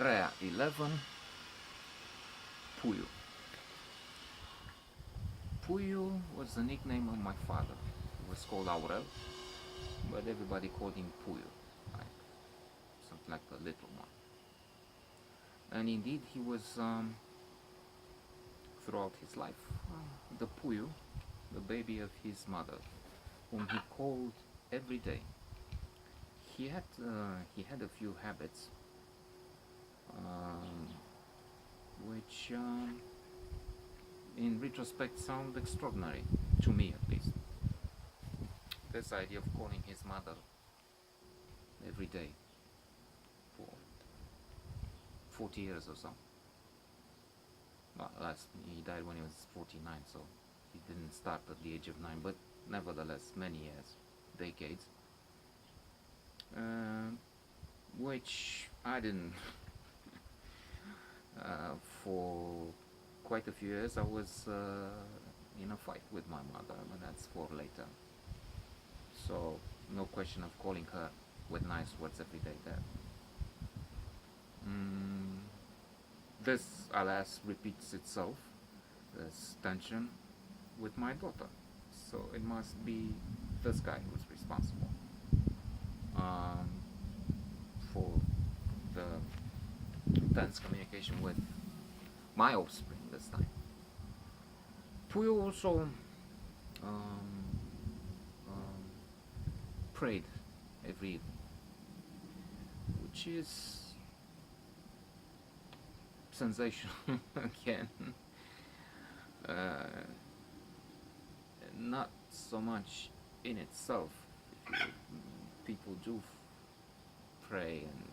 Rhea 11, Puiu. Puiu was the nickname of my father. He was called Aurel, but everybody called him Puiu, like something like the little one. And indeed, he was throughout his life the Puiu, the baby of his mother, whom he called every day. He had a few habits, um, which, in retrospect, sound extraordinary to me, at least. This idea of calling his mother every day for 40 years or so. Well, he died when he was 49, so he didn't start at the age of 9, but nevertheless, many years, decades, which I didn't. For quite a few years, I was in a fight with my mother, but that's for later. So, no question of calling her with nice words every day there. This, alas, repeats itself, this tension, with my daughter. So it must be this guy who's responsible for the tense communication with my offspring this time. Puiu also prayed every evening, which is sensational again. Not so much in itself. People do pray, and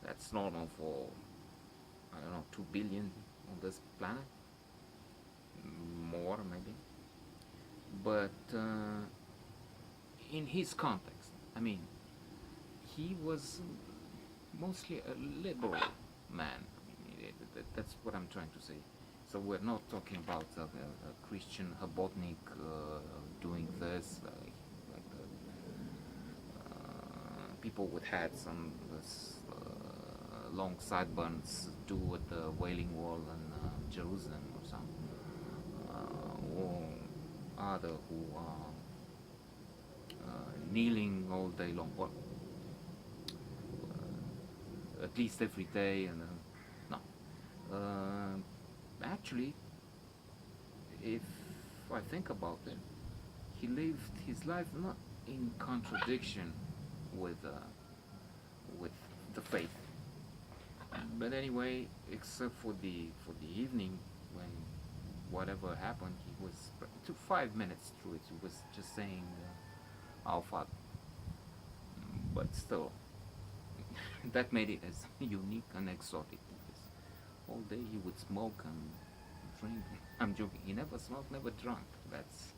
that's normal for, I don't know, 2 billion on this planet, more maybe. But in his context, I mean, he was mostly a liberal man. I mean, that's what I'm trying to say. So we're not talking about a Christian Habotnik doing this, like people with hats and this, long sideburns do with the Wailing Wall in Jerusalem or something, or other who are kneeling all day long, or at least every day, and no. Actually, if I think about it, he lived his life not in contradiction with the faith. But anyway, except for the evening, when whatever happened, he was, it took 5 minutes through it. He was just saying Our Father. But still, that made it as unique and exotic. Because all day he would smoke and drink. I'm joking. He never smoked, never drunk. That's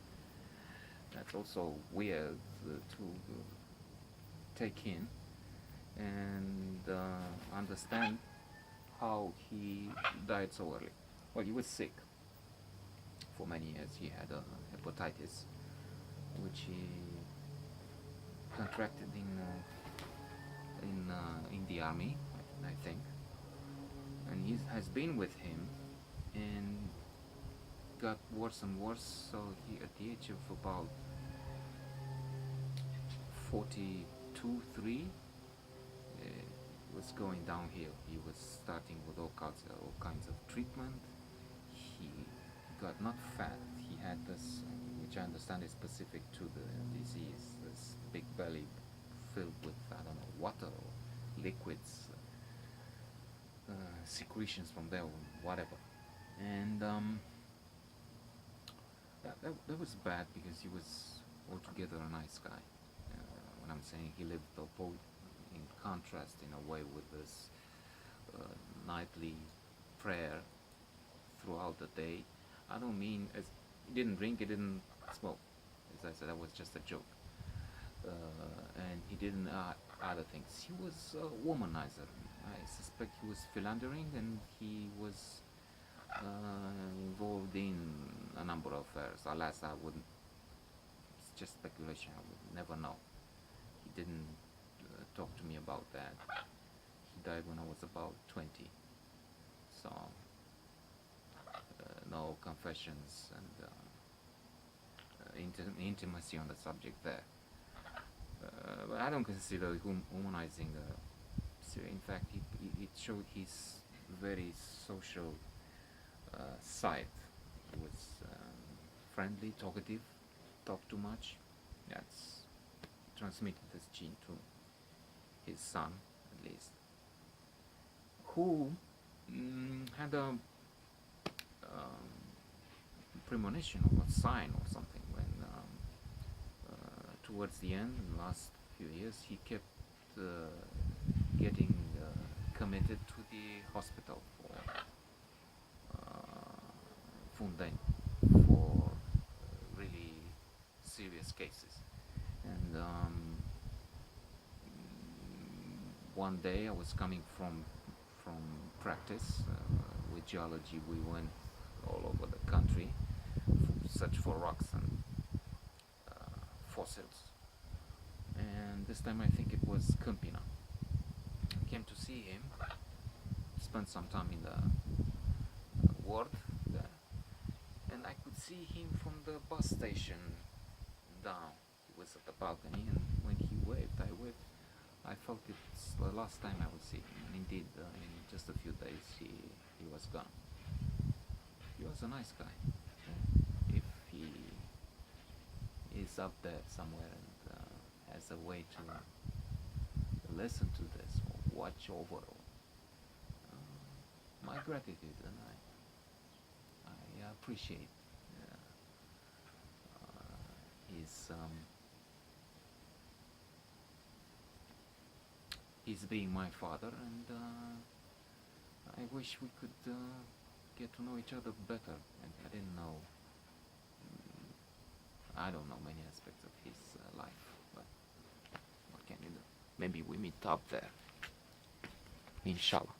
also weird to take in and understand how he died so early. Well, he was sick for many years. He had a hepatitis, which he contracted in the army, I think, and he has been with him, and got worse and worse. So he, at the age of about 42, 3, was going downhill. He was starting with all kinds of treatment. He got not fat. He had this, which I understand is specific to the disease, this big belly filled with, I don't know, water or liquids, secretions from there, or whatever. And that was bad, because he was altogether a nice guy. When I'm saying he lived in contrast in a way with this nightly prayer throughout the day. I don't mean, as he didn't drink, he didn't smoke. As I said, that was just a joke. And he didn't other things. He was a womanizer. I suspect he was philandering, and he was involved in a number of affairs. Alas, I wouldn't. It's just speculation. I would never know. He didn't talk to me about that. He died when I was about 20. So no confessions and intimacy on the subject there. But I don't consider humanizing Syria. In fact, it showed his very social side. He was friendly, talkative, talked too much. That's transmitted this gene to his son, at least, who had a premonition or a sign or something when towards the end, in the last few years, he kept getting committed to the hospital for Funden for really serious cases. And one day I was coming from practice with geology. We went all over the country, search for rocks and fossils. And this time I think it was Câmpina. I came to see him, spent some time in the ward there, and I could see him from the bus station down. He was at the balcony, and when he waved, I waved. I felt it's the last time I would see him, and indeed, in just a few days, he was gone. He was a nice guy. If he is up there somewhere and has a way to listen to this or watch over, my gratitude, and I appreciate his being my father, and I wish we could get to know each other better. And I didn't know, I don't know many aspects of his life, but what can you do? Maybe we meet up there, inshallah.